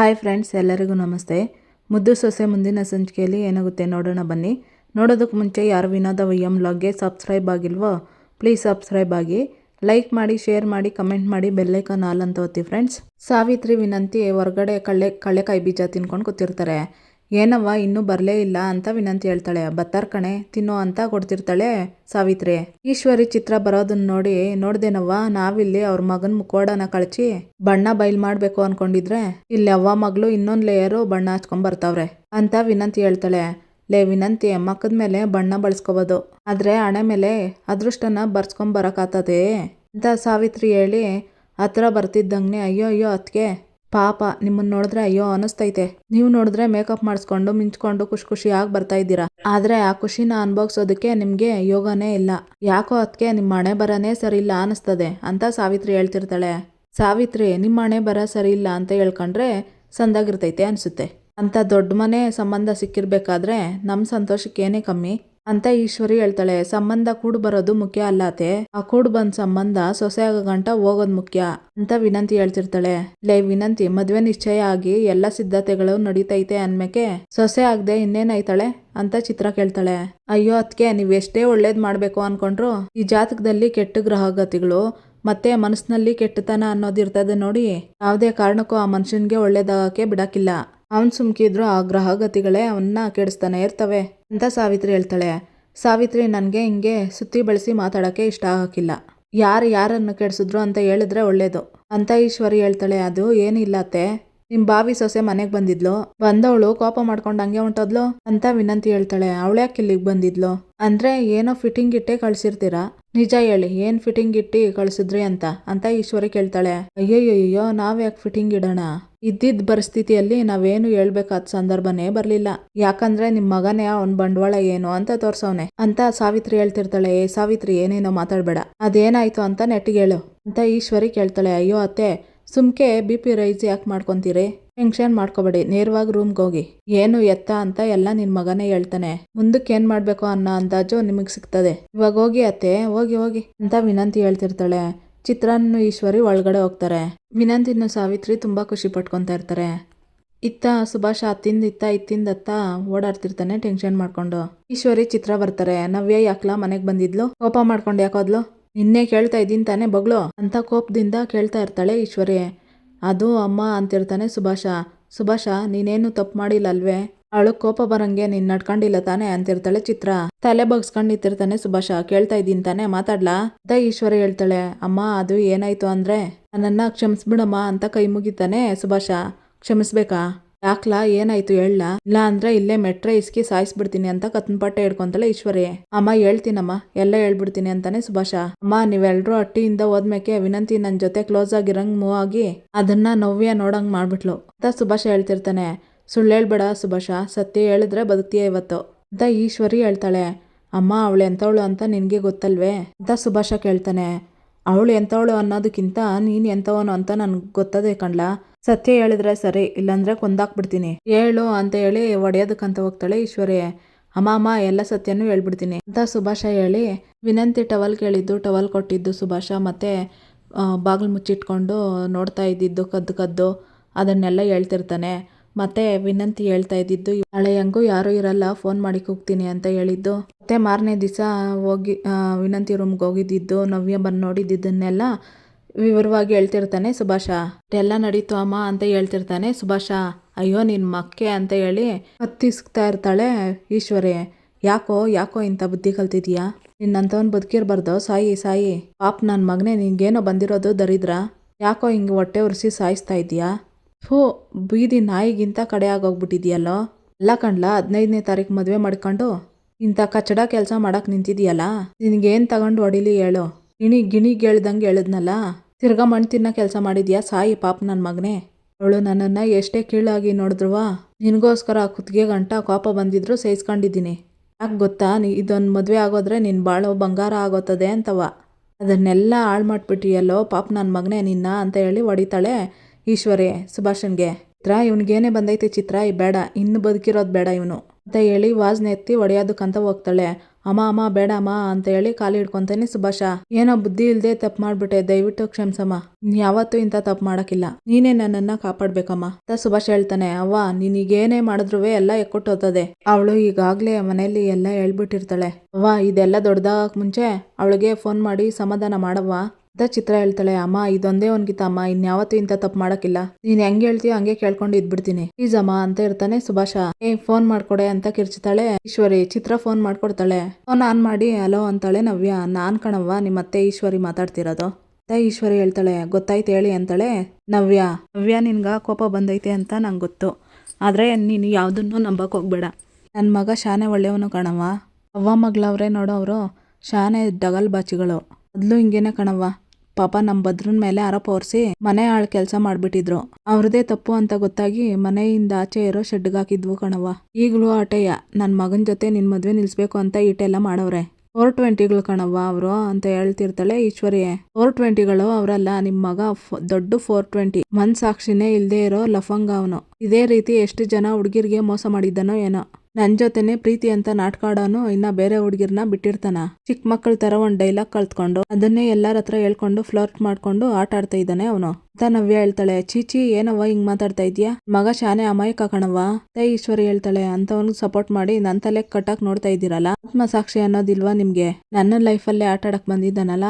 Hi friends, ಎಲ್ಲರಿಗೂ ನಮಸ್ತೆ. ಮುದ್ದು ಸೊಸೆ ಮುಂದಿನ ಸಂಚಿಕೆಯಲ್ಲಿ ಏನಾಗುತ್ತೆ ನೋಡೋಣ ಬನ್ನಿ. ನೋಡೋದಕ್ಕೆ ಮುಂಚೆ ಯಾರು ವಿನೋದ ವೈಎಂ ವ್ಲಾಗ್ಗೆ ಸಬ್ಸ್ಕ್ರೈಬ್ ಆಗಿಲ್ವೋ ಪ್ಲೀಸ್ ಸಬ್ಸ್ಕ್ರೈಬ್ ಆಗಿ, ಲೈಕ್ ಮಾಡಿ, ಶೇರ್ ಮಾಡಿ, ಕಮೆಂಟ್ ಮಾಡಿ, ಬೆಲ್ಲೈಕನ್ ಆಲ್ ಅಂತ ಒತ್ತಿ ಫ್ರೆಂಡ್ಸ್. ಸಾವಿತ್ರಿ ವಿನಂತಿ ಹೊರಗಡೆ ಕಳ್ಳೆಕಾಯಿ ಬೀಜ ತಿನ್ಕೊಂಡು ಕೂತಿರ್ತಾರೆ. ಏನವ್ವ ಇನ್ನೂ ಬರಲೇ ಇಲ್ಲ ಅಂತ ವಿನಂತಿ ಹೇಳ್ತಾಳೆ. ಬತ್ತಾರ್ ಕಣೆ ತಿನ್ನೋ ಅಂತ ಕೊಡ್ತಿರ್ತಾಳೆ ಸಾವಿತ್ರಿ. ಈಶ್ವರಿ ಚಿತ್ರ ಬರೋದನ್ನ ನೋಡ್ದೇನವ್ವ, ನಾವಿಲ್ಲಿ ಅವ್ರ ಮಗನ ಮುಖವಾಡನ ಕಳಚಿ ಬಣ್ಣ ಬಯಲ್ ಮಾಡ್ಬೇಕು ಅನ್ಕೊಂಡಿದ್ರೆ ಇಲ್ಲಿ ಅವ್ವ ಮಗಳು ಇನ್ನೊಂದ್ ಲೇಯರು ಬಣ್ಣ ಹಚ್ಕೊಂಡ್ ಬರ್ತಾವ್ರೆ ಅಂತ ವಿನಂತಿ ಹೇಳ್ತಾಳೆ. ಲೇ ವಿನಂತಿ, ಮಕ್ಕದ ಮೇಲೆ ಬಣ್ಣ ಬಳಸ್ಕೋಬೋದು, ಆದ್ರೆ ಹಣೆ ಮೇಲೆ ಅದೃಷ್ಟನ ಬರ್ಸ್ಕೊಂಡ್ ಬರಕಾತದೆ ಅಂತ ಸಾವಿತ್ರಿ ಹೇಳಿ ಹತ್ರ ಬರ್ತಿದ್ದಂಗೆ, ಅಯ್ಯೋ ಅಯ್ಯೋ ಅತ್ಗೆ ಪಾಪ, ನಿಮ್ಮನ್ನ ನೋಡಿದ್ರೆ ಅಯ್ಯೋ ಅನಿಸ್ತೈತೆ. ನೀವು ನೋಡಿದ್ರೆ ಮೇಕಪ್ ಮಾಡಿಸ್ಕೊಂಡು ಮಿಂಚ್ಕೊಂಡು ಖುಷಿಯಾಗಿ ಬರ್ತಾ ಇದ್ದೀರಾ, ಆದ್ರೆ ಆ ಖುಷಿನ ಅನ್ಭೋಗ್ಸೋದಕ್ಕೆ ನಿಮ್ಗೆ ಯೋಗನೇ ಇಲ್ಲ. ಯಾಕೋ ಅದಕ್ಕೆ ನಿಮ್ಮ ಹಣೆ ಬರನೇ ಸರಿ ಇಲ್ಲ ಅನಿಸ್ತದೆ ಅಂತ ಸಾವಿತ್ರಿ ಹೇಳ್ತಿರ್ತಾಳೆ. ಸಾವಿತ್ರಿ, ನಿಮ್ಮ ಹಣೆ ಬರ ಸರಿ ಇಲ್ಲ ಅಂತ ಹೇಳ್ಕೊಂಡ್ರೆ ಸಂದಾಗಿರ್ತೈತೆ ಅನ್ಸುತ್ತೆ. ಅಂತ ದೊಡ್ಡ ಮನೆ ಸಂಬಂಧ ಸಿಕ್ಕಿರ್ಬೇಕಾದ್ರೆ ನಮ್ಮ ಸಂತೋಷಕ್ಕೆ ಏನೇ ಕಮ್ಮಿ ಅಂತ ಈಶ್ವರಿ ಹೇಳ್ತಾಳೆ. ಸಂಬಂಧ ಕೂಡು ಬರೋದು ಮುಖ್ಯ ಅಲ್ಲಾತೆ, ಆ ಕೂಡು ಬಂದ್ ಸಂಬಂಧ ಸೊಸೆ ಆಗೋ ಗಂಟ ಹೋಗೋದು ಮುಖ್ಯ ಅಂತ ವಿನಂತಿ ಹೇಳ್ತಿರ್ತಾಳೆ. ಲೇ ವಿನಂತಿ, ಮದ್ವೆ ನಿಶ್ಚಯ ಆಗಿ ಎಲ್ಲ ಸಿದ್ಧತೆಗಳು ನಡೀತೈತೆ ಅನ್ಮೇಕೆ ಸೊಸೆ ಆಗದೆ ಇನ್ನೇನಾಯ್ತಾಳೆ ಅಂತ ಚಿತ್ರ ಕೇಳ್ತಾಳೆ. ಅಯ್ಯೋ ಅದ್ಕೆ ನೀವ್ ಎಷ್ಟೇ ಒಳ್ಳೇದ್ ಮಾಡ್ಬೇಕು ಅನ್ಕೊಂಡ್ರು ಈ ಜಾತಕದಲ್ಲಿ ಕೆಟ್ಟ ಗ್ರಹಗತಿಗಳು ಮತ್ತೆ ಮನಸ್ಸಿನಲ್ಲಿ ಕೆಟ್ಟತನ ಅನ್ನೋದಿರ್ತದೆ ನೋಡಿ, ಯಾವುದೇ ಕಾರಣಕ್ಕೂ ಆ ಮನುಷ್ಯನ್ಗೆ ಒಳ್ಳೇದಾಗಕ್ಕೆ ಬಿಡಕ್ಕಿಲ್ಲ. ಅವನ್ ಸುಮ್ಕಿದ್ರು ಆ ಗ್ರಹಗತಿಗಳೇ ಅವನ್ನ ಕೆಡಿಸ್ತಾನೆ ಇರ್ತವೆ ಅಂತ ಸಾವಿತ್ರಿ ಹೇಳ್ತಾಳೆ. ಸಾವಿತ್ರಿ, ನನ್ಗೆ ಹಿಂಗೆ ಸುತ್ತಿ ಬಳಸಿ ಮಾತಾಡಕ್ಕೆ ಇಷ್ಟ ಆಗಕ್ಕಿಲ್ಲ. ಯಾರನ್ನು ಕೆಡಿಸಿದ್ರು ಅಂತ ಹೇಳಿದ್ರೆ ಒಳ್ಳೇದು ಅಂತ ಈಶ್ವರಿ ಹೇಳ್ತಾಳೆ. ಅದು ಏನಿಲ್ಲ ಅತ್ತೆ, ನಿಮ್ ಬಾವಿ ಸೊಸೆ ಮನೆಗ್ ಬಂದವಳು ಕೋಪ ಮಾಡ್ಕೊಂಡು ಹಂಗೆ ಹೊಂಟೋದ್ಲು ಅಂತ ವಿನಂತಿ ಹೇಳ್ತಾಳೆ. ಅವಳ್ಯಾಕೆ ಇಲ್ಲಿಗೆ ಬಂದಿದ್ಲು ಅಂದ್ರೆ ಏನೋ ಫಿಟ್ಟಿಂಗ್ ಇಟ್ಟೆ ಕಳ್ಸಿರ್ತೀರಾ, ನಿಜ ಹೇಳಿ ಏನ್ ಫಿಟ್ಟಿಂಗ್ ಇಟ್ಟಿ ಕಳ್ಸಿದ್ರಿ ಅಂತ ಈಶ್ವರಿ ಕೇಳ್ತಾಳೆ. ಅಯ್ಯಯ್ಯೋ, ನಾವ್ ಯಾಕೆ ಫಿಟ್ಟಿಂಗ್ ಇಡೋಣ, ಇದ್ದಿದ್ದ ಪರಿಸ್ಥಿತಿಯಲ್ಲಿ ನಾವೇನು ಹೇಳ್ಬೇಕಾದ ಸಂದರ್ಭನೇ ಬರ್ಲಿಲ್ಲ, ಯಾಕಂದ್ರೆ ನಿಮ್ ಮಗನೇ ಅವ್ನ್ ಬಂಡವಾಳ ಏನು ಅಂತ ತೋರ್ಸವ್ನೆ ಅಂತ ಸಾವಿತ್ರಿ ಹೇಳ್ತಿರ್ತಾಳೆ. ಸಾವಿತ್ರಿ, ಏನೇನೋ ಮಾತಾಡ್ಬೇಡ, ಅದೇನಾಯ್ತು ಅಂತ ನೆಟ್ಟಿಗೆ ಹೇಳು ಅಂತ ಈಶ್ವರಿ ಕೇಳ್ತಾಳೆ. ಅಯ್ಯೋ ಅತ್ತೆ, ಸುಮ್ಕೆ BP ರೈಸ್ ಯಾಕೆ ಮಾಡ್ಕೊಂತೀರಿ, ಟೆನ್ಷನ್ ಮಾಡ್ಕೋಬೇಡಿ, ನೇರವಾಗಿ ರೂಮ್ಗೆ ಹೋಗಿ ಏನು ಎತ್ತ ಅಂತ ಎಲ್ಲ ನಿನ್ ಮಗನೇ ಹೇಳ್ತಾನೆ, ಮುಂದಕ್ಕೆ ಏನ್ ಮಾಡ್ಬೇಕು ಅನ್ನೋ ಅಂದಾಜು ನಿಮಗ್ ಸಿಗ್ತದೆ, ಇವಾಗ ಹೋಗಿ ಅತ್ತೆ, ಹೋಗಿ ಅಂತ ವಿನಂತಿ ಹೇಳ್ತಿರ್ತಾಳೆ. ಚಿತ್ರಾನ್ನು ಈಶ್ವರಿ ಒಳಗಡೆ ಹೋಗ್ತಾರೆ. ವಿನಂತಿನ ಸಾವಿತ್ರಿ ತುಂಬಾ ಖುಷಿ ಪಟ್ಕೊಂತ ಇರ್ತಾರೆ. ಇತ್ತ ಸುಭಾಷ ಇತ್ತಿಂದ ಓಡಾಡ್ತಿರ್ತಾನೆ ಟೆನ್ಷನ್ ಮಾಡ್ಕೊಂಡು. ಈಶ್ವರಿ ಚಿತ್ರ ಬರ್ತಾರೆ. ನವ್ಯ ಯಾಕ್ಲಾ ಮನೆಗ್ ಬಂದಿದ್ಲು, ಕೋಪ ಮಾಡ್ಕೊಂಡು ಯಾಕೋದ್ಲು, ನಿನ್ನೆ ಕೇಳ್ತಾ ಇದ್ದೀನಿ ತಾನೆ ಬಗ್ಳು ಅಂತ ಕೋಪದಿಂದ ಕೇಳ್ತಾ ಇರ್ತಾಳೆ ಈಶ್ವರಿ. ಅದು ಅಮ್ಮ ಅಂತಿರ್ತಾನೆ ಸುಭಾಷ, ನೀನೇನು ತಪ್ಪು ಮಾಡಿಲ್ಲ ಅಲ್ವೇ, ಅವಳು ಕೋಪ ಬರಂಗೆ ನೀನ್ ನಡ್ಕೊಂಡಿಲ್ಲ ತಾನೆ ಅಂತಿರ್ತಾಳೆ ಚಿತ್ರ. ತಲೆ ಬಗ್ಸ್ಕೊಂಡ್ ನಿಂತಿರ್ತಾನೆ ಸುಭಾಷ. ಕೇಳ್ತಾ ಇದ್ದೀನಿ ತಾನೆ, ಮಾತಾಡ್ಲಾ ಅಂತ ಈಶ್ವರಿ ಹೇಳ್ತಾಳೆ. ಅಮ್ಮ, ಅದು ಏನಾಯ್ತು ಅಂದ್ರೆ ನನ್ನನ್ನ ಕ್ಷಮಿಸ್ಬಿಡಮ್ಮ ಅಂತ ಕೈ ಮುಗಿತಾನೆ ಸುಭಾಷ. ಕ್ಷಮಿಸ್ಬೇಕಾ, ಯಾಕ್ಲಾ, ಏನಾಯ್ತು ಹೇಳ, ಇಲ್ಲ ಅಂದ್ರೆ ಇಲ್ಲೇ ಮೆಟ್ರೆ ಇಸ್ಕಿ ಸಾಯಿಸ್ಬಿಡ್ತೀನಿ ಅಂತ ಕತ್ನಪಟ್ಟೆ ಹಿಡ್ಕೊಂತಾಳೆ ಈಶ್ವರಿ. ಅಮ್ಮ ಹೇಳ್ತೀನಮ್ಮ, ಎಲ್ಲ ಹೇಳ್ಬಿಡ್ತೀನಿ ಅಂತಾನೆ ಸುಭಾಷ. ಅಮ್ಮ, ನೀವೆಲ್ರೂ ಅಟ್ಟಿಯಿಂದ ಹೋದ್ಮೇಕೆ ವಿನಂತಿ ನನ್ ಜೊತೆ ಕ್ಲೋಸ್ ಆಗಿರಂಗ್ ಮೂವ್ ಆಗಿ ಅದನ್ನ ನವ್ಯ ನೋಡಂಗ್ ಮಾಡ್ಬಿಟ್ಲು ಅಂತ ಸುಭಾಷ ಹೇಳ್ತಿರ್ತಾನೆ. ಸುಳ್ಳು ಹೇಳ್ಬೇಡ ಸುಭಾಷ, ಸತ್ಯ ಹೇಳಿದ್ರೆ ಬದುಕ್ತೀಯ ಇವತ್ತು ಅಂತ ಈಶ್ವರಿ ಹೇಳ್ತಾಳೆ. ಅಮ್ಮ, ಅವಳು ಎಂತವಳು ಅಂತ ನಿನ್ಗೆ ಗೊತ್ತಲ್ವೇ ಅಂತ ಸುಭಾಷ ಕೇಳ್ತಾನೆ. ಅವಳು ಎಂತವಳು ಅನ್ನೋದಕ್ಕಿಂತ ನೀನ್ ಎಂತವನು ಅಂತ ನನ್ಗೆ ಗೊತ್ತದೆ ಕಣ್ಲಾ, ಸತ್ಯ ಹೇಳಿದ್ರೆ ಸರಿ, ಇಲ್ಲಾಂದ್ರೆ ಕೊಂದಾಕ್ಬಿಡ್ತೀನಿ, ಹೇಳು ಅಂತ ಹೇಳಿ ಒಡೆಯೋದಕ್ಕಂತ ಹೋಗ್ತಾಳೆ ಈಶ್ವರಿ. ಅಮ್ಮ, ಎಲ್ಲ ಸತ್ಯನೂ ಹೇಳ್ಬಿಡ್ತೀನಿ ಅಂತ ಸುಭಾಷ ಹೇಳಿ ವಿನಂತಿ ಟವಲ್ ಕೇಳಿದ್ದು ಟವಲ್ ಕೊಟ್ಟಿದ್ದು ಸುಭಾಷ ಮತ್ತೆ ಬಾಗಿಲು ಮುಚ್ಚಿಟ್ಕೊಂಡು ನೋಡ್ತಾ ಇದ್ದಿದ್ದು ಕದ್ದು ಅದನ್ನೆಲ್ಲ ಹೇಳ್ತಿರ್ತಾನೆ. ಮತ್ತೆ ವಿನಂತಿ ಹೇಳ್ತಾ ಇದ್ದಿದ್ದು ಹಳೆಯಂಗೂ ಯಾರೂ ಇರಲ್ಲ, ಫೋನ್ ಮಾಡಿ ಕೂಗ್ತೀನಿ ಅಂತ ಹೇಳಿದ್ದು, ಮತ್ತೆ ಮಾರನೇ ದಿವಸ ಹೋಗಿ ವಿನಂತಿ ರೂಮ್ಗೆ ಹೋಗಿದ್ದಿದ್ದು, ನವ್ಯ ಬಂದು ನೋಡಿದ್ದನ್ನೆಲ್ಲ ವಿವರವಾಗಿ ಹೇಳ್ತಿರ್ತಾನೆ ಸುಭಾಷ. ಎಲ್ಲ ನಡೀತು ಅಮ್ಮ ಅಂತ ಹೇಳ್ತಿರ್ತಾನೆ ಸುಭಾಷ. ಅಯ್ಯೋ ನಿನ್ ಮಕ್ಕೆ ಅಂತ ಹೇಳಿ ಹತ್ತಿಸ್ತಾ ಇರ್ತಾಳೆ ಈಶ್ವರಿ. ಯಾಕೋ ಇಂಥ ಬುದ್ಧಿ ಕಲ್ತಿದ್ಯಾ, ನಿನ್ನಂಥವ್ನು ಬದುಕಿರ್ಬಾರ್ದು, ಸಾಯಿ ಪಾಪ ನನ್ನ ಮಗನೇ, ನಿನ್ಗೇನೋ ಬಂದಿರೋದು ದರಿದ್ರ, ಯಾಕೋ ಹಿಂಗೆ ಹೊಟ್ಟೆ ಉರಿಸಿ ಸಾಯಿಸ್ತಾ ಇದೀಯಾ, ಬೀದಿ ನಾಯಿಗಿಂತ ಕಡೆ ಆಗೋಗ್ಬಿಟ್ಟಿದ್ಯಲ್ಲೋ, ಎಲ್ಲ ಕಣ್ಲ 15ನೇ ತಾರೀಕು ಮದುವೆ ಮಾಡ್ಕೊಂಡು ಇಂಥ ಕಚಡ ಕೆಲಸ ಮಾಡಕ್ ನಿಂತಿದ್ಯಲ್ಲ, ನಿನ್ಗೇನ್ ತಗೊಂಡು ಹೊಡಿಲಿ ಹೇಳು, ಗಿಣಿಗೆ ಹೇಳ್ದಂಗೆ ಹೇಳಿದ್ನಲ್ಲ, ತಿರ್ಗಾ ಮಣ್ಣು ತಿನ್ನೋ ಕೆಲಸ ಮಾಡಿದ್ಯಾ, ಸಾಯಿ ಪಾಪ ನನ್ನ ಮಗನೇ. ಅವಳು ನನ್ನನ್ನು ಎಷ್ಟೇ ಕೀಳಾಗಿ ನೋಡಿದ್ರುವ ನಿನಗೋಸ್ಕರ ಕುತ್ತಿಗೆ ಗಂಟ ಕೋಪ ಬಂದಿದ್ರು ಸಹಿಸ್ಕೊಂಡಿದ್ದೀನಿ, ಯಾಕೆ ಗೊತ್ತಾ, ಇದೊಂದು ಮದುವೆ ಆಗೋದ್ರೆ ನಿನ್ನ ಬಾಳು ಬಂಗಾರ ಆಗೋತದೆ ಅಂತವ, ಅದನ್ನೆಲ್ಲ ಹಾಳು ಮಾಡ್ಬಿಟ್ಟಿಯಲ್ಲೋ ಪಾಪ ನನ್ನ ಮಗನೇ ನಿನ್ನ ಅಂತ ಹೇಳಿ ಹೊಡಿತಾಳೆ ಈಶ್ವರಿ ಸುಭಾಷನ್ಗೆ. ಚಿತ್ರ, ಇವನಿಗೇನೇ ಬಂದೈತೆ ಚಿತ್ರ, ಬೇಡ, ಇನ್ನು ಬದುಕಿರೋದು ಬೇಡ ಇವನು ಅಂತ ಹೇಳಿ ವಾಜ್ನೆ ಎತ್ತಿ ಹೊಡೆಯೋದಕ್ಕಂತ ಹೋಗ್ತಾಳೆ. ಅಮ್ಮ ಅಮ್ಮ ಬೇಡ ಅಮ್ಮ ಅಂತ ಹೇಳಿ ಕಾಲು ಹಿಡ್ಕೊಂತಾನೆ ಸುಭಾಷ. ಏನೋ ಬುದ್ಧಿ ಇಲ್ದೆ ತಪ್ಪು ಮಾಡ್ಬಿಟ್ಟೆ, ದಯವಿಟ್ಟು ಕ್ಷಮಿಸಮ್ಮ. ಯಾವತ್ತೂ ಇಂಥ ತಪ್ಪು ಮಾಡಕ್ಕಿಲ್ಲ, ನೀನೇ ನನ್ನನ್ನ ಕಾಪಾಡ್ಬೇಕಮ್ಮ ಅಂತ ಸುಭಾಷ್ ಹೇಳ್ತಾನೆ. ಅವ್ವ ನೀನೀಗೇನೇ ಮಾಡಿದ್ರು ಎಲ್ಲ ಎಕ್ಕೊಟ್ಟೋತದೆ. ಅವಳು ಈಗಾಗ್ಲೇ ಮನೆಯಲ್ಲಿ ಎಲ್ಲ ಹೇಳ್ಬಿಟ್ಟಿರ್ತಾಳೆ. ಅವ್ವ ಇದೆಲ್ಲ ದೊಡ್ಡದಾಗಕ್ ಮುಂಚೆ ಅವಳಿಗೆ ಫೋನ್ ಮಾಡಿ ಸಮಾಧಾನ ಮಾಡವ್ವ ಅಂತ ಚಿತ್ರ ಹೇಳ್ತಾಳೆ. ಅಮ್ಮ ಇದೊಂದೇ ಒಂದ್ಗಿತ ಅಮ್ಮ, ಇನ್ಯಾವತ್ತೂ ಇಂಥ ತಪ್ಪು ಮಾಡಕ್ಕಿಲ್ಲ. ನೀನ್ ಹೆಂಗ್ ಹೇಳ್ತೀಯ ಹಂಗೆ ಕೇಳ್ಕೊಂಡು ಇದ್ಬಿಡ್ತೀನಿ ಪ್ಲೀಸ್ ಅಮ್ಮ ಅಂತ ಇರ್ತಾನೆ ಸುಭಾಷ. ಫೋನ್ ಮಾಡ್ಕೊಡೆ ಅಂತ ಕಿರ್ಚ್ತಾಳೆ ಈಶ್ವರಿ. ಚಿತ್ರ ಫೋನ್ ಮಾಡ್ಕೊಡ್ತಾಳೆ. ಫೋನ್ ಆನ್ ಮಾಡಿ ಹಲೋ ಅಂತಾಳೆ ನವ್ಯ. ನಾನ್ ಕಣವ್ವ ನಿಮ್ಮತ್ತೆ ಈಶ್ವರಿ ಮಾತಾಡ್ತಿರೋದು ಅಂತ ಈಶ್ವರಿ ಹೇಳ್ತಾಳೆ. ಗೊತ್ತಾಯ್ತು ಹೇಳಿ ಅಂತಾಳೆ ನವ್ಯ. ನವ್ಯ ನಿನ್ಗ ಕೋಪ ಬಂದೈತೆ ಅಂತ ನಂಗೆ ಗೊತ್ತು, ಆದ್ರೆ ನೀನು ಯಾವ್ದನ್ನು ನಂಬಕ್ ಹೋಗ್ಬೇಡ. ನನ್ನ ಮಗ ಶಾನೆ ಒಳ್ಳೆಯವನು ಕಣವ್ವ. ಅವ್ವ ಮಗಳವ್ರೆ ನೋಡೋ ಅವರು ಶಾನೆ ಡಗಲ್ ಬಾಚಿಗಳು. ಮೊದ್ಲು ಹಿಂಗೇನೆ ಕಣವ್ವ. ಪಾಪ ನಮ್ಮ ಭದ್ರನ್ ಮೇಲೆ ಆರೋಪ ಹೊರಿಸಿ ಮನೆ ಆಳ್ ಕೆಲಸ ಮಾಡ್ಬಿಟ್ಟಿದ್ರು. ಅವ್ರದೇ ತಪ್ಪು ಅಂತ ಗೊತ್ತಾಗಿ ಮನೆಯಿಂದ ಆಚೆ ಇರೋ ಶೆಡ್ಗಾಕಿದ್ವು ಕಣವ್ವ. ಈಗಲೂ ಆಟೆಯ ನನ್ನ ಮಗನ ಜೊತೆ ನಿನ್ ಮದ್ವೆ ನಿಲ್ಸ್ಬೇಕು ಅಂತ ಈಟೆಲ್ಲ ಮಾಡವ್ರೆ. 420ಗಳು ಕಣವ್ವ ಅವರು ಅಂತ ಹೇಳ್ತಿರ್ತಾಳೆ ಈಶ್ವರಿ. 420ಗಳು ಅವರಲ್ಲ, ನಿಮ್ ಮಗ ದೊಡ್ಡ 420. ಮನ್ಸಾಕ್ಷಿನೇ ಇಲ್ದೇ ಇರೋ ಲಫಂಗ ಅವನು. ಇದೇ ರೀತಿ ಎಷ್ಟು ಜನ ಹುಡುಗಿರ್ಗೆ ಮೋಸ ಮಾಡಿದ್ದಾನೋ ಏನೋ. ನನ್ ಜೊತೆನೆ ಪ್ರೀತಿ ಅಂತ ನಾಟಕ ಆಡೋನು ಇನ್ನ ಬೇರೆ ಹುಡುಗಿರ್ನ ಬಿಟ್ಟಿರ್ತಾನ. ಚಿಕ್ಕ ಮಕ್ಕಳ ತರ ಒಂದ್ ಡೈಲಾಗ್ ಕಲ್ತ್ಕೊಂಡು ಅದನ್ನೇ ಎಲ್ಲಾರ ಹತ್ರ ಹೇಳ್ಕೊಂಡು ಫ್ಲರ್ಟ್ ಮಾಡ್ಕೊಂಡು ಆಟ ಆಡ್ತಾ ಇದ್ದಾನೆ ಅವನು ಅಂತ ನವ್ಯ ಹೇಳ್ತಾಳೆ. ಚೀಚಿ ಏನವ್ವ ಹಿಂಗ್ ಮಾತಾಡ್ತಾ ಇದ್ಯಾ, ಮಗ ಶಾನೆ ಅಮಾಯಕ ಕಣವ್ವ ಅಂತ ಈಶ್ವರಿ ಹೇಳ್ತಾಳೆ. ಅಂತವನ್ಗ್ ಸಪೋರ್ಟ್ ಮಾಡಿ ನನ್ ತಲೆ ಕಟ್ಟಾಕ್ ನೋಡ್ತಾ ಇದ್ದೀರಲ್ಲ, ಆತ್ಮ ಸಾಕ್ಷಿ ಅನ್ನೋದಿಲ್ವಾ ನಿಮ್ಗೆ? ನನ್ನ ಲೈಫಲ್ಲೇ ಆಟ ಆಡಕ್ ಬಂದಿದ್ದಾನಲ್ಲ,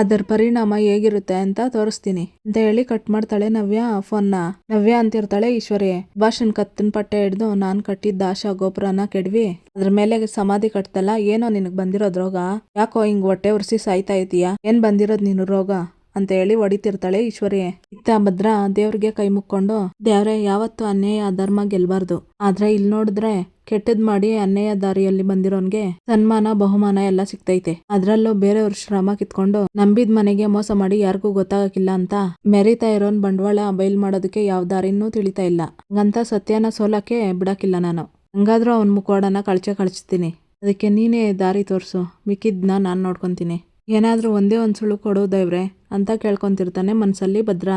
ಅದರ ಪರಿಣಾಮ ಹೇಗಿರುತ್ತೆ ಅಂತ ತೋರಿಸ್ತೀನಿ ಅಂತ ಹೇಳಿ ಕಟ್ ಮಾಡ್ತಾಳೆ ನವ್ಯ ಫೋನ್ನ. ನವ್ಯ ಅಂತಿರ್ತಾಳೆ ಈಶ್ವರಿ. ಭಾಷನ್ ಕತ್ತಿನ ಪಟ್ಟೆ ಹಿಡ್ದು ನಾನ್ ಕಟ್ಟಿದ್ದ ಆಶಾ ಗೋಪುರನ ಕೆಡ್ವಿ ಅದ್ರ ಮೇಲೆ ಸಮಾಧಿ ಕಟ್ತಲ್ಲ, ಏನೋ ನಿನಗ್ ಬಂದಿರೋದ್ ರೋಗ? ಯಾಕೋ ಹಿಂಗ್ ಹೊಟ್ಟೆ ಉರ್ಸಿ ಸಾಯ್ತಾ ಇದೀಯಾ? ಏನ್ ಬಂದಿರೋದ್ ನೀನು ರೋಗ ಅಂತ ಹೇಳಿ ಹೊಡಿತಿರ್ತಾಳೆ ಈಶ್ವರಿ. ಇತ್ತ ಭದ್ರ ದೇವ್ರಿಗೆ ಕೈ ಮುಕ್ಕೊಂಡು, ದೇವ್ರೆ ಯಾವತ್ತು ಅನ್ಯಾಯ ಅಧರ್ಮ ಗೆಲ್ಬಾರ್ದು, ಆದ್ರೆ ಇಲ್ಲಿ ನೋಡಿದ್ರೆ ಕೆಟ್ಟದ್ ಮಾಡಿ ಅನ್ಯಾಯ ದಾರಿಯಲ್ಲಿ ಬಂದಿರೋನ್ಗೆ ಸನ್ಮಾನ ಬಹುಮಾನ ಎಲ್ಲ ಸಿಗ್ತೈತೆ, ಅದ್ರಲ್ಲೂ ಬೇರೆಯವ್ರ ಶ್ರಮ ಕಿತ್ಕೊಂಡು ನಂಬಿದ್ ಮನೆಗೆ ಮೋಸ ಮಾಡಿ ಯಾರಿಗೂ ಗೊತ್ತಾಗಕ್ಕಿಲ್ಲ ಅಂತ ಮೆರಿತಾ ಇರೋನ್ ಬಂಡವಾಳ ಬಯಲ್ ಮಾಡೋದಕ್ಕೆ ಯಾವ ದಾರಿನೂ ತಿಳಿತಾ ಇಲ್ಲ. ಹಂಗಂತ ಸತ್ಯನ ಸೋಲಕ್ಕೆ ಬಿಡಕ್ಕಿಲ್ಲ ನಾನು. ಹಂಗಾದ್ರೂ ಅವನ್ ಮುಖವಾಡನ ಕಳ್ಸ್ತೀನಿ. ಅದಕ್ಕೆ ನೀನೇ ದಾರಿ ತೋರ್ಸು, ಮಿಕ್ಕಿದ್ನ ನಾನ್ ನೋಡ್ಕೊಂತೀನಿ. ಏನಾದ್ರೂ ಒಂದೇ ಒಂದ್ ಸುಳ್ಳು ಕೊಡು ದೇವ್ರೆ ಅಂತ ಕೇಳ್ಕೊಂತಿರ್ತಾನೆ ಮನ್ಸಲ್ಲಿ ಭದ್ರ.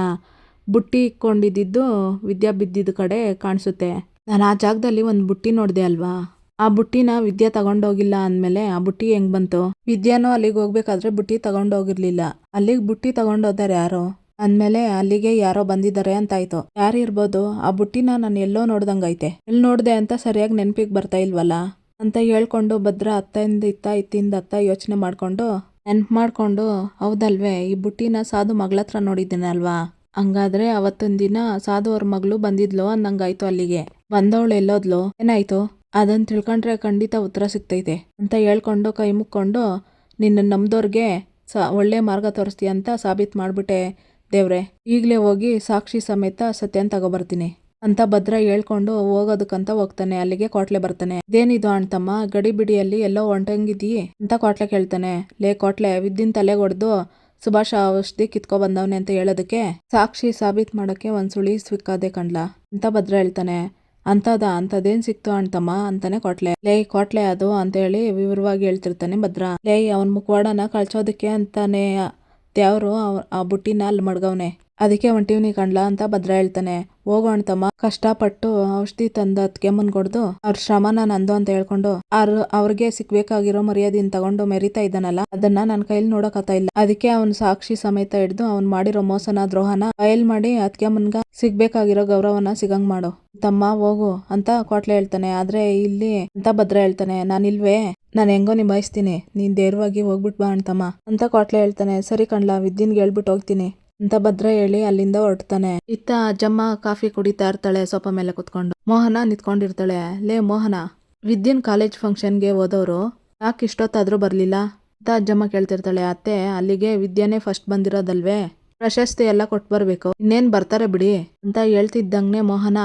ಬುಟ್ಟಿ ಇಕ್ಕೊಂಡಿದ್ದು ವಿದ್ಯಾ ಬಿದ್ದಿದ್ದ ಕಡೆ ಕಾಣಿಸುತ್ತೆ. ನಾನು ಆ ಜಾಗದಲ್ಲಿ ಒಂದ್ ಬುಟ್ಟಿ ನೋಡ್ದೆ ಅಲ್ವಾ, ಆ ಬುಟ್ಟಿನ ವಿದ್ಯಾ ತಗೊಂಡೋಗಿಲ್ಲ ಅಂದ್ಮೇಲೆ ಆ ಬುಟ್ಟಿ ಹೆಂಗ್ ಬಂತು? ವಿದ್ಯಾನು ಅಲ್ಲಿಗೆ ಹೋಗ್ಬೇಕಾದ್ರೆ ಬುಟ್ಟಿ ತಗೊಂಡೋಗಿರ್ಲಿಲ್ಲ, ಅಲ್ಲಿಗೆ ಬುಟ್ಟಿ ತಗೊಂಡೋದಾರೆ ಯಾರೋ ಅಂದ್ಮೇಲೆ ಅಲ್ಲಿಗೆ ಯಾರೋ ಬಂದಿದ್ದಾರೆ ಅಂತಾಯ್ತು. ಯಾರಿರ್ಬೋದು? ಆ ಬುಟ್ಟಿನ ನಾನು ಎಲ್ಲೋ ನೋಡ್ದಂಗೈತೆ, ಎಲ್ಲಿ ನೋಡ್ದೆ ಅಂತ ಸರಿಯಾಗಿ ನೆನ್ಪಿಗೆ ಬರ್ತಾ ಇಲ್ವಲ್ಲ ಅಂತ ಹೇಳ್ಕೊಂಡು ಭದ್ರ ಅತ್ತಿಂದ ಇತ್ತ ಇತ್ತಿಂದ ಅತ್ತ ಯೋಚನೆ ಮಾಡ್ಕೊಂಡು ನೆನ್ಪು ಮಾಡ್ಕೊಂಡು, ಹೌದಲ್ವೇ ಈ ಬುಟ್ಟಿನ ಸಾಧು ಮಗಳತ್ರ ನೋಡಿದ್ದೀನಲ್ವಾ, ಹಂಗಾದ್ರೆ ಅವತ್ತೊಂದ್ ದಿನ ಸಾಧು ಅವ್ರ ಮಗಳು ಬಂದಿದ್ಲು ಅಂದಂಗಾಯ್ತು. ಅಲ್ಲಿಗೆ ಬಂದವಳು ಎಲ್ಲೋದ್ಲು, ಏನಾಯ್ತು? ಅದನ್ನ ತಿಳ್ಕೊಂಡ್ರೆ ಖಂಡಿತ ಉತ್ತರ ಸಿಗ್ತೈತೆ ಅಂತ ಹೇಳ್ಕೊಂಡು ಕೈ ಮುಕ್ಕೊಂಡು, ನಿನ್ನ ನಮ್ದೋರ್ಗೆ ಒಳ್ಳೆ ಮಾರ್ಗ ತೋರಿಸ್ತೀಯ ಅಂತ ಸಾಬೀತ್ ಮಾಡ್ಬಿಟ್ಟೆ ದೇವ್ರೆ, ಈಗಲೇ ಹೋಗಿ ಸಾಕ್ಷಿ ಸಮೇತ ಸತ್ಯನ್ ತಗೋಬರ್ತೀನಿ ಅಂತ ಭದ್ರ ಹೇಳ್ಕೊಂಡು ಹೋಗೋದಕ್ಕಂತ ಹೋಗ್ತಾನೆ. ಅಲ್ಲಿಗೆ ಕೋಟ್ಲೆ ಬರ್ತಾನೆ. ಇದೇನಿದು ಅಣ್ತಮ್ಮ, ಗಡಿ ಬಿಡಿಯಲ್ಲಿ ಎಲ್ಲೋ ಹೊಂಟಂಗಿದೀ ಅಂತ ಕೋಟ್ಲೆ ಕೇಳ್ತಾನೆ. ಲೇ ಕೋಟ್ಲೆ, ವಿದ್ಯನ್ ತಲೆಗೆ ಹೊಡೆದು ಸುಭಾಷ ಔಷಧಿ ಕಿತ್ಕೊ ಬಂದವನೆ ಅಂತ ಹೇಳೋದಕ್ಕೆ ಸಾಕ್ಷಿ ಸಾಬೀತ್ ಮಾಡಕ್ಕೆ ಒಂದ್ ಸುಳಿ ಸಿಕ್ಕಾದೆ ಕಣ್ಲ ಅಂತ ಭದ್ರ ಹೇಳ್ತಾನೆ. ಅಂತದೇನ್ ಸಿಕ್ತು ಅಣ್ತಮ್ಮ ಅಂತಾನೆ ಕೋಟ್ಲೆ. ಲೇ ಕೋಟ್ಲೆ ಅದು ಅಂತ ಹೇಳಿ ವಿವರವಾಗಿ ಹೇಳ್ತಿರ್ತಾನೆ ಭದ್ರ. ಲೇ ಅವನ್ ಮುಖವಾಡನ ಕಳ್ಸೋದಕ್ಕೆ ಅಂತಾನೆ ದೇವ್ರು ಆ ಬುಟ್ಟಿನ ಅಲ್ಲಿ ಮಡ್ಗವ್ನೆ, ಅದಕ್ಕೆ ಹೊಂಟಿವ್ನಿ ಕಣ್ಲ ಅಂತ ಭದ್ರ ಹೇಳ್ತಾನೆ. ಹೋಗೋಣ್ತಮ್ಮ, ಕಷ್ಟಪಟ್ಟು ಔಷಧಿ ತಂದು ಅದ್ಕೆ ಮುನ್ಗೊಡ್ದು ಅವ್ರ ಶ್ರಮನ ನಂದು ಅಂತ ಹೇಳ್ಕೊಂಡು ಅವ್ರಿಗೆ ಸಿಕ್ಬೇಕಾಗಿರೋ ಮರ್ಯಾದೆನ್ ತಗೊಂಡು ಮೆರಿತಾ ಇದ್ದಾನಲ್ಲ, ಅದನ್ನ ನನ್ ಕೈಲಿ ನೋಡಕತ್ತಾ ಇಲ್ಲ. ಅದಕ್ಕೆ ಅವ್ನ್ ಸಾಕ್ಷಿ ಸಮೇತ ಹಿಡ್ದು ಅವ್ನ್ ಮಾಡಿರೋ ಮೋಸನ ದ್ರೋಹನ ಬಯಲ್ ಮಾಡಿ ಅದ್ಕೆ ಮುನ್ಗ ಸಿಗ್ಬೇಕಾಗಿರೋ ಗೌರವನ ಸಿಗಂಗ್ ಮಾಡು ತಮ್ಮ, ಹೋಗು ಅಂತ ಕೋಟ್ಲೆ ಹೇಳ್ತಾನೆ. ಆದ್ರೆ ಇಲ್ಲಿ ಅಂತ ಭದ್ರ ಹೇಳ್ತಾನೆ, ನಾನಿಲ್ವೇ, ನಾನು ಹೆಂಗೋ ನಿಭಾಯಿಸ್ತೀನಿ, ನೀನ್ ಧೈರ್ಯವಾಗಿ ಹೋಗ್ಬಿಟ್ ಬಾ ಅಣ್ತಮ್ಮ ಅಂತ ಕೋಟ್ಲೆ ಹೇಳ್ತಾನೆ. ಸರಿ ಕಣ್ಲ, ವಿದ್ಯನ್ಗೆ ಹೇಳ್ಬಿಟ್ಟು ಹೋಗ್ತೀನಿ ಅಂತ ಭದ್ರ ಹೇಳಿ ಅಲ್ಲಿಂದ ಹೊರಡ್ತಾನೆ. ಇತ್ತ ಅಜ್ಜಮ್ಮ ಕಾಫಿ ಕುಡಿತಾ ಇರ್ತಾಳೆ ಸೋಫಾ ಮೇಲೆ ಕುತ್ಕೊಂಡು. ಮೋಹನ ನಿಂತ್ಕೊಂಡಿರ್ತಾಳೆ. ಲೇ ಮೋಹನ, ವಿದ್ಯನ್ ಕಾಲೇಜ್ ಫಂಕ್ಷನ್ಗೆ ಹೋದವ್ರು ಯಾಕೆ ಇಷ್ಟೊತ್ತಾದ್ರೂ ಬರ್ಲಿಲ್ಲ ಅಂತ ಅಜ್ಜಮ್ಮ ಕೇಳ್ತಿರ್ತಾಳೆ. ಅತ್ತೆ, ಅಲ್ಲಿಗೆ ವಿದ್ಯಾನೇ ಫಸ್ಟ್ ಬಂದಿರೋದಲ್ವೇ, ಪ್ರಶಸ್ತಿ ಎಲ್ಲ ಕೊಟ್ಟು ಬರ್ಬೇಕು, ಇನ್ನೇನ್ ಬರ್ತಾರೆ ಬಿಡಿ ಅಂತ ಹೇಳ್ತಿದ್ದಂಗ್ನೆ ಮೋಹನ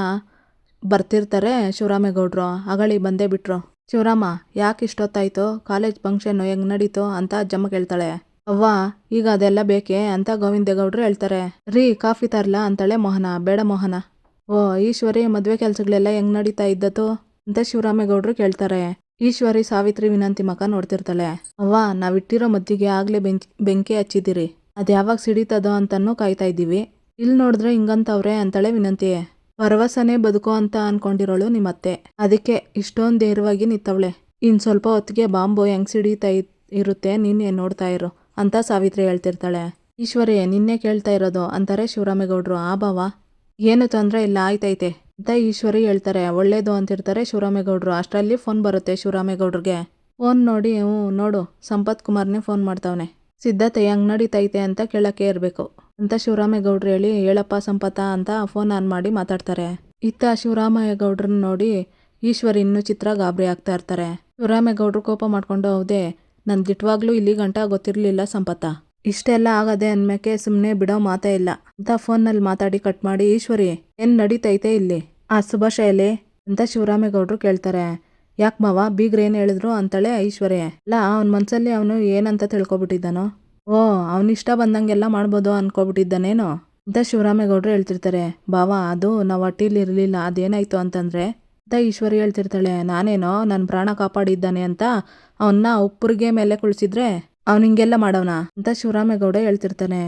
ಬರ್ತಿರ್ತಾರೆ ಶಿವರಾಮೇಗೌಡ್ರು. ಅಗಳಿ ಬಂದೇ ಬಿಟ್ರು. ಶಿವರಾಮ, ಯಾಕೆ ಇಷ್ಟೊತ್ತಾಯ್ತು, ಕಾಲೇಜ್ ಫಂಕ್ಷನ್ ಹೆಂಗ್ ನಡೀತು ಅಂತ ಅಜ್ಜಮ್ಮ ಕೇಳ್ತಾಳೆ. ಅವ್ವ, ಈಗ ಅದೆಲ್ಲ ಬೇಕೆ ಅಂತ ಗೋವಿಂದೇಗೌಡ್ರು ಹೇಳ್ತಾರೆ. ರೀ ಕಾಫಿ ತರ್ಲಾ ಅಂತಾಳೆ ಮೋಹನ. ಬೇಡ ಮೋಹನ. ಓ ಈಶ್ವರಿ, ಮದ್ವೆ ಕೆಲ್ಸಗಳೆಲ್ಲ ಹೆಂಗ್ ನಡೀತಾ ಇದ್ದತು ಅಂತ ಶಿವರಾಮೇಗೌಡ್ರು ಕೇಳ್ತಾರೆ. ಈಶ್ವರಿ ಸಾವಿತ್ರಿ ವಿನಂತಿ ಮಕ ನೋಡ್ತಿರ್ತಾಳೆ. ಅವ್ವ, ನಾವಿಟ್ಟಿರೋ ಮದ್ದಿಗೆ ಆಗ್ಲೇ ಬೆಂಕಿ ಹಚ್ಚಿದಿರಿ, ಅದ್ ಯಾವಾಗ ಸಿಡಿತದೋ ಅಂತಾನು ಕಾಯ್ತಾ ಇದ್ದೀವಿ, ಇಲ್ಲಿ ನೋಡಿದ್ರೆ ಹಿಂಗಂತವ್ರೆ ಅಂತಾಳೆ ವಿನಂತಿ. ಭರವಸನೆ ಬದುಕು ಅಂತ ಅನ್ಕೊಂಡಿರೋಳು ನಿಮ್ಮತ್ತೆ, ಅದಕ್ಕೆ ಇಷ್ಟೊಂದ್ ಧೈರ್ಯವಾಗಿ ನಿಂತವಳೆ. ಇನ್ನು ಸ್ವಲ್ಪ ಹೊತ್ತಿಗೆ ಬಾಂಬು ಹೆಂಗೆ ಸಿಡಿತಾ ಇರುತ್ತೆ ನೀನೇ ನೋಡ್ತಾ ಇರು ಅಂತ ಸಾವಿತ್ರಿ ಹೇಳ್ತಿರ್ತಾಳೆ. ಈಶ್ವರಿ ನಿನ್ನೆ ಕೇಳ್ತಾ ಇರೋದು ಅಂತಾರೆ ಶಿವರಾಮೇಗೌಡರು. ಆ ಬಾವ ಏನು ತೊಂದರೆ ಇಲ್ಲ ಆಯ್ತೈತೆ ಅಂತ ಈಶ್ವರಿ ಹೇಳ್ತಾರೆ. ಒಳ್ಳೇದು ಅಂತಿರ್ತಾರೆ ಶಿವರಾಮೇಗೌಡರು. ಅಷ್ಟರಲ್ಲಿ ಫೋನ್ ಬರುತ್ತೆ ಶಿವರಾಮೇಗೌಡ್ರಿಗೆ. ಫೋನ್ ನೋಡಿ ನೋಡು ಸಂಪತ್ ಕುಮಾರ್ನೇ ಫೋನ್ ಮಾಡ್ತಾವನೆ, ಸಿದ್ಧತೆ ಹೆಂಗ್ ನಡೀತೈತೆ ಅಂತ ಕೇಳಕ್ಕೆ ಇರಬೇಕು ಅಂತ ಶಿವರಾಮೇಗೌಡ್ರು ಹೇಳಿ ಹೇಳಪ್ಪ ಸಂಪತ್ತ ಅಂತ ಫೋನ್ ಆನ್ ಮಾಡಿ ಮಾತಾಡ್ತಾರೆ. ಇತ್ತ ಶಿವರಾಮೇಗೌಡ್ರನ್ನ ನೋಡಿ ಈಶ್ವರಿ ಇನ್ನೂ ಚಿತ್ರ ಗಾಬರಿ ಆಗ್ತಾ ಇರ್ತಾರೆ. ಶಿವರಾಮೇಗೌಡರು ಕೋಪ ಮಾಡ್ಕೊಂಡು ಹೌದೇ ನನ್ ದಿಟ್ವಾಗ್ಲೂ ಇಲ್ಲಿ ಗಂಟ ಗೊತ್ತಿರ್ಲಿಲ್ಲ ಸಂಪತ್ತ, ಇಷ್ಟೆಲ್ಲ ಆಗದೆ ಅನ್ಮೇಕೆ ಸುಮ್ಮನೆ ಬಿಡೋ ಮಾತೇ ಇಲ್ಲ ಅಂತ ಫೋನಲ್ಲಿ ಮಾತಾಡಿ ಕಟ್ ಮಾಡಿ ಈಶ್ವರಿ ಏನ್ ನಡೀತೈತೆ ಇಲ್ಲಿ ಆ ಶುಭಾಶಯಲ್ಲಿ ಅಂತ ಶಿವರಾಮೇಗೌಡರು ಕೇಳ್ತಾರೆ. ಯಾಕೆ ಮಾವ ಬೀಗ್ರ ಏನು ಹೇಳಿದ್ರು ಅಂತಾಳೆ ಈಶ್ವರಿ. ಅಲ್ಲ ಅವನ ಮನ್ಸಲ್ಲಿ ಅವನು ಏನಂತ ತಿಳ್ಕೊಬಿಟ್ಟಿದ್ದಾನೋ, ಓ ಅವನಿಷ್ಟ ಬಂದಂಗೆಲ್ಲ ಮಾಡ್ಬೋದು ಅನ್ಕೊಬಿಟ್ಟಿದ್ದಾನೇನೋ ಅಂತ ಶಿವರಾಮೇಗೌಡರು ಹೇಳ್ತಿರ್ತಾರೆ. ಬಾವ ಅದು ನಾವು ಹೊಟ್ಟೀಲಿ ಇರಲಿಲ್ಲ, ಅದೇನಾಯ್ತು ಅಂತಂದ್ರೆ ಅಂತ ಈಶ್ವರಿ ಹೇಳ್ತಿರ್ತಾಳೆ. ನಾನೇನೋ ನನ್ನ ಪ್ರಾಣ ಕಾಪಾಡಿದ್ದಾನೆ ಅಂತ ಅವನ್ನ ಉಪ್ಪುರಿಗೆ ಮೇಲೆ ಕುಳಿಸಿದ್ರೆ ಅವ್ನು ಹಿಂಗೆಲ್ಲ ಮಾಡವನ ಅಂತ ಶಿವರಾಮೇಗೌಡ ಹೇಳ್ತಿರ್ತಾನೆ.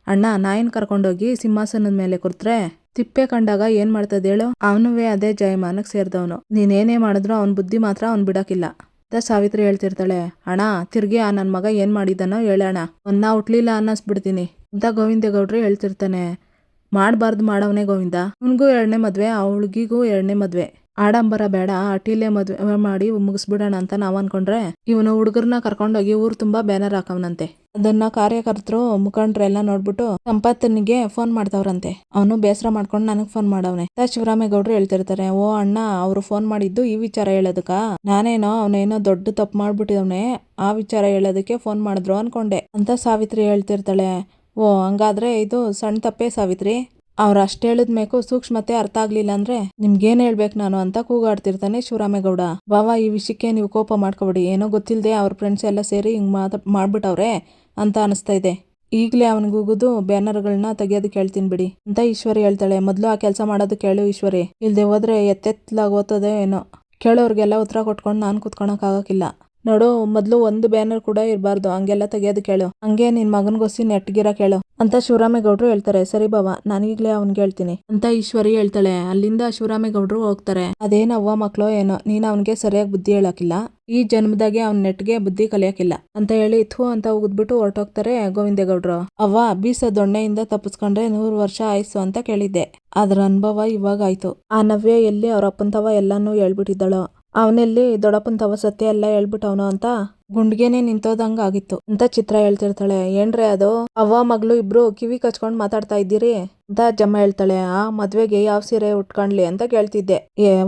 ಅಣ್ಣ ನಾಯಿನ ಕರ್ಕೊಂಡೋಗಿ ಸಿಂಹಾಸನದ ಮೇಲೆ ಕೂತ್ರೆ ತಿಪ್ಪೆ ಕಂಡಾಗ ಏನ್ ಮಾಡ್ತದ ಹೇಳು, ಅವನುವೇ ಅದೇ ಜಯಮಾನಕ್ಕೆ ಸೇರಿದವನು, ನೀನೇನೇ ಮಾಡಿದ್ರು ಅವನ ಬುದ್ಧಿ ಮಾತ್ರ ಅವ್ನು ಬಿಡಕ್ಕಿಲ್ಲ ಅಂತ ಸಾವಿತ್ರಿ ಹೇಳ್ತಿರ್ತಾಳೆ. ಅಣ್ಣ ತಿರ್ಗಿ ಆ ನನ್ನ ಮಗ ಏನ್ ಮಾಡಿದಾನೋ ಹೇಳೋಣ, ಅವನ್ನ ಹುಟ್ಲಿಲ್ಲ ಅನ್ನಿಸ್ಬಿಡ್ತೀನಿ ಅಂತ ಗೋವಿಂದೇಗೌಡ್ರು ಹೇಳ್ತಿರ್ತಾನೆ. ಮಾಡಬಾರ್ದು ಮಾಡವನೇ ಗೋವಿಂದ, ಅವನಿಗೂ 2ನೇ ಮದ್ವೆ ಆ ಹುಡುಗಿಗೂ 2ನೇ ಮದ್ವೆ, ಆಡಂಬರ ಬೇಡ ಅಟಿಲೇ ಮದ್ವೆ ಮಾಡಿ ಮುಗಿಸ್ಬಿಡೋಣ ಅಂತ ನಾವು ಅನ್ಕೊಂಡ್ರೆ ಇವನು ಹುಡುಗರನ್ನ ಕರ್ಕೊಂಡೋಗಿ ಊರು ತುಂಬಾ ಬ್ಯಾನರ್ ಹಾಕವನಂತೆ. ಅದನ್ನ ಕಾರ್ಯಕರ್ತರು ಮುಖಂಡ್ರೆಲ್ಲ ನೋಡ್ಬಿಟ್ಟು ಸಂಪತ್ತನಿಗೆ ಫೋನ್ ಮಾಡ್ತಾವ್ರಂತೆ. ಅವನು ಬೇಸರ ಮಾಡ್ಕೊಂಡು ನನಗ್ ಫೋನ್ ಮಾಡವನೆ ಅಂತ ಶಿವರಾಮೇಗೌಡರು ಹೇಳ್ತಿರ್ತಾರೆ. ಓ ಅಣ್ಣ ಅವ್ರು ಫೋನ್ ಮಾಡಿದ್ದು ಈ ವಿಚಾರ ಹೇಳೋದಕ್ಕ, ನಾನೇನೋ ಅವನೇನೋ ದೊಡ್ಡ ತಪ್ಪು ಮಾಡ್ಬಿಟ್ಟಿದವನೆ ಆ ವಿಚಾರ ಹೇಳೋದಕ್ಕೆ ಫೋನ್ ಮಾಡಿದ್ರು ಅನ್ಕೊಂಡೆ ಅಂತ ಸಾವಿತ್ರಿ ಹೇಳ್ತಿರ್ತಾಳೆ. ಓ ಹಂಗಾದ್ರೆ ಇದು ಸಣ್ಣ ತಪ್ಪೇ ಸಾವಿತ್ರಿ, ಅವ್ರು ಅಷ್ಟು ಹೇಳಿದ್ಮೇಕು ಸೂಕ್ಷ್ಮತೆ ಅರ್ಥ ಆಗ್ಲಿಲ್ಲ ಅಂದ್ರೆ ನಿಮ್ಗೇನ್ ಹೇಳ್ಬೇಕು ನಾನು ಅಂತ ಕೂಗಾಡ್ತಿರ್ತಾನೆ ಶಿವರಾಮೇಗೌಡ. ಬಾವ ಈ ವಿಷಯಕ್ಕೆ ನೀವು ಕೋಪ ಮಾಡ್ಕೊಬೇಡಿ, ಏನೋ ಗೊತ್ತಿಲ್ಲದೆ ಅವ್ರ ಫ್ರೆಂಡ್ಸ್ ಎಲ್ಲ ಸೇರಿ ಹಿಂಗ್ ಮಾಡ್ಬಿಟ್ಟವ್ರೆ ಅಂತ ಅನಿಸ್ತಾ ಇದೆ. ಈಗಲೇ ಅವನಿಗೂಗುದು ಬ್ಯಾನರ್ಗಳನ್ನ ತೆಗಿಯೋದಕ್ಕೆ ಹೇಳ್ತೀನಿ ಬಿಡಿ ಅಂತ ಈಶ್ವರಿ ಹೇಳ್ತಾಳೆ. ಮೊದಲು ಆ ಕೆಲಸ ಮಾಡೋದಕ್ಕೆ ಹೇಳು ಈಶ್ವರಿ, ಇಲ್ದೆ ಹೋದ್ರೆ ಎತ್ತೆತ್ಲಾಗ ಓದ್ತದೆ ಏನೋ. ಕೇಳೋರ್ಗೆಲ್ಲ ಉತ್ತರ ಕೊಟ್ಕೊಂಡು ನಾನು ಕುತ್ಕೊಳಕ್ ಆಗಕ್ಕಿಲ್ಲ ನೋಡು. ಮೊದಲು ಒಂದು ಬ್ಯಾನರ್ ಕೂಡ ಇರಬಾರ್ದು, ಹಂಗೆಲ್ಲ ತೆಗಿಯೋದಕ್ಕೆ ಹೇಳು, ಹಂಗೆ ನಿನ್ ಮಗನ್ಗೋಸಿ ನೆಟ್ಗಿರಕ್ ಹೇಳು ಅಂತ ಶಿವರಾಮೇಗೌಡರು ಹೇಳ್ತಾರೆ. ಸರಿ ಬಾವ ನಾನೀಗ್ಲೇ ಅವ್ನ್ಗೆ ಹೇಳ್ತೀನಿ ಅಂತ ಈಶ್ವರಿ ಹೇಳ್ತಾಳೆ. ಅಲ್ಲಿಂದ ಶಿವರಾಮೇಗೌಡರು ಹೋಗ್ತಾರೆ. ಅದೇನ್ ಅವ್ವ ಮಕ್ಳೋ ಏನೋ, ನೀನ್ ಅವನ್ಗೆ ಸರಿಯಾಗಿ ಬುದ್ಧಿ ಹೇಳಕ್ಕಿಲ್ಲ, ಈ ಜನ್ಮದಾಗೆ ಅವ್ನ ನೆಟ್ಗೆ ಬುದ್ಧಿ ಕಲಿಯಕ್ಕಿಲ್ಲ ಅಂತ ಹೇಳಿ ಥೂ ಅಂತ ಉಗಿದ್ಬಿಟ್ಟು ಹೊರಟೋಗ್ತಾರೆ ಗೋವಿಂದೇಗೌಡರು. ಅವ್ವ ಬೀಸ ದೊಣ್ಣೆಯಿಂದ ತಪ್ಪಿಸ್ಕೊಂಡ್ರೆ 100 ವರ್ಷ ಆಯ್ಸು ಅಂತ ಕೇಳಿದ್ದೆ, ಅದ್ರ ಅನುಭವ ಇವಾಗ ಆಯ್ತು. ಆ ನವ್ಯ ಎಲ್ಲಿ ಅವ್ರ ಅಪ್ಪಂತವ ಎಲ್ಲಾನು ಹೇಳ್ಬಿಟ್ಟಿದ್ದಾಳೋ, ಅವನೆಲ್ಲಿ ದೊಡ್ಡಪ್ಪನ ತವ ಸತ್ಯ ಎಲ್ಲ ಹೇಳ್ಬಿಟ್ಟವನು ಅಂತ ಗುಂಡ್ಗೆನೆ ನಿಂತೋದಂಗ ಆಗಿತ್ತು ಅಂತ ಚಿತ್ರ ಹೇಳ್ತಿರ್ತಾಳೆ. ಏನ್ರೆ ಅದು ಅವ್ವ ಮಗಳು ಇಬ್ರು ಕಿವಿ ಕಚ್ಕೊಂಡ್ ಮಾತಾಡ್ತಾ ಇದ್ದೀರಿ ಅಂತ ಅಜ್ಜಮ್ಮ ಹೇಳ್ತಾಳೆ. ಆ ಮದ್ವೆಗೆ ಯಾವ ಸೀರೆ ಉಟ್ಕೊಂಡ್ಲಿ ಅಂತ ಕೇಳ್ತಿದ್ದೆ,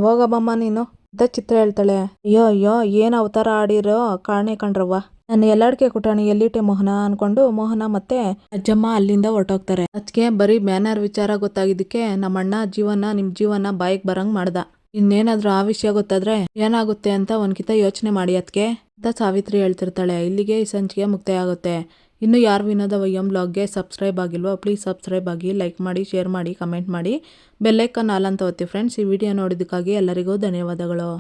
ಹೋಗಬ್ಬಮ್ಮ ನೀನು ಅಂತ ಚಿತ್ರ ಹೇಳ್ತಾಳೆ. ಅಯ್ಯೋ ಅಯ್ಯೋ ಏನ್ ಅವತಾರ ಆಡಿರೋ ಕಾಣೆ ಕಂಡ್ರವ್ವ, ನಾನು ಎಲ್ಲಾಡ್ಕೆ ಕುಟಾಣಿ ಎಲ್ಲಿಟ್ಟೆ ಮೋಹನ ಅನ್ಕೊಂಡು ಮೋಹನ ಮತ್ತೆ ಅಜ್ಜಮ್ಮ ಅಲ್ಲಿಂದ ಹೊರಟೋಗ್ತಾರೆ. ಅದಕ್ಕೆ ಬರೀ ಬ್ಯಾನರ್ ವಿಚಾರ ಗೊತ್ತಾಗಿದ್ದಕ್ಕೆ ನಮ್ಮಣ್ಣ ಜೀವನ ನಿಮ್ ಜೀವನ ಬಾಯಿಗೆ ಬರಂಗ್ ಮಾಡ್ದ, ಇನ್ನೇನಾದ್ರೂ ಆ ವಿಷಯ ಗೊತ್ತಾದ್ರೆ ಏನಾಗುತ್ತೆ ಅಂತ ಒಂದ್ಕಿತ ಯೋಚನೆ ಮಾಡಿ ಅದಕ್ಕೆ ಅಂತ ಸಾವಿತ್ರಿ ಹೇಳ್ತಿರ್ತಾಳೆ. ಇಲ್ಲಿಗೆ ಈ ಸಂಚಿಕೆ ಮುಕ್ತಾಯ ಆಗುತ್ತೆ. ಇನ್ನು ಯಾರು ವಿನೋದ ವೈಎಂ ಬ್ಲಾಗ್ಗೆ ಸಬ್ಸ್ಕ್ರೈಬ್ ಆಗಿಲ್ವೋ ಪ್ಲೀಸ್ ಸಬ್ಸ್ಕ್ರೈಬ್ ಆಗಿ, ಲೈಕ್ ಮಾಡಿ, ಶೇರ್ ಮಾಡಿ, ಕಮೆಂಟ್ ಮಾಡಿ, ಬೆಲ್ಲೈಕನ್ ಆಲ್ ಅಂತ ಒತ್ತಿ ಫ್ರೆಂಡ್ಸ್. ಈ ವಿಡಿಯೋ ನೋಡಿದ್ದಕ್ಕಾಗಿ ಎಲ್ಲರಿಗೂ ಧನ್ಯವಾದಗಳು.